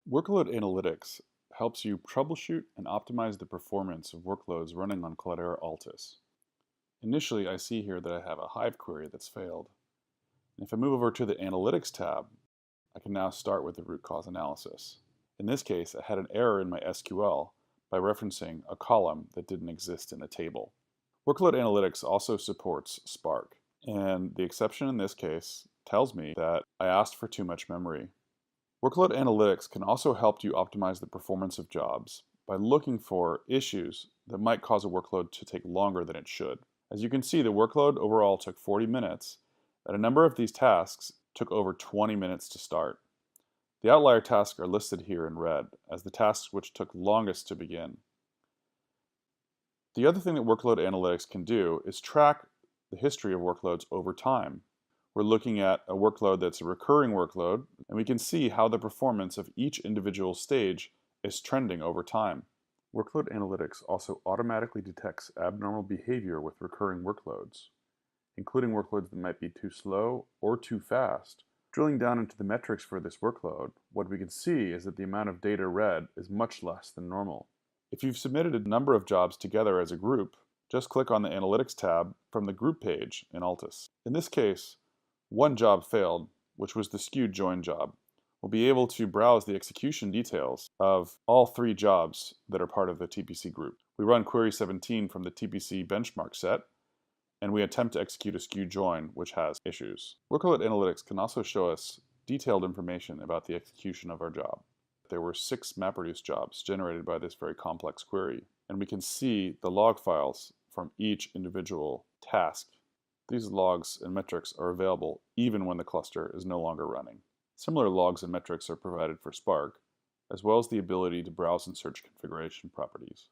Workload analytics helps you troubleshoot and optimize the performance of workloads running on Cloudera Altus. Initially, I see here that I have a Hive query that's failed. And if I move over to the Analytics tab, I can now start with the root cause analysis. In this case, I had an error in my SQL by referencing a column that didn't exist in a table. Workload analytics also supports Spark, and the exception in this case tells me that I asked for too much memory. Workload analytics can also help you optimize the performance of jobs by looking for issues that might cause a workload to take longer than it should. As you can see, the workload overall took 40 minutes, and a number of these tasks took over 20 minutes to start. The outlier tasks are listed here in red as the tasks which took longest to begin. The other thing that workload analytics can do is track the history of workloads over time. We're looking at a workload that's a recurring workload, and we can see how the performance of each individual stage is trending over time. Workload analytics also automatically detects abnormal behavior with recurring workloads, including workloads that might be too slow or too fast. Drilling down into the metrics for this workload, what we can see is that the amount of data read is much less than normal. If you've submitted a number of jobs together as a group, just click on the Analytics tab from the Group page in Altus. In this case, one job failed, which was the skewed join job. We'll be able to browse the execution details of all 3 jobs that are part of the TPC group. We run query 17 from the TPC benchmark set, and we attempt to execute a skewed join, which has issues. Workload analytics can also show us detailed information about the execution of our job. There were 6 MapReduce jobs generated by this very complex query, and we can see the log files from each individual task. These logs and metrics are available even when the cluster is no longer running. Similar logs and metrics are provided for Spark, as well as the ability to browse and search configuration properties.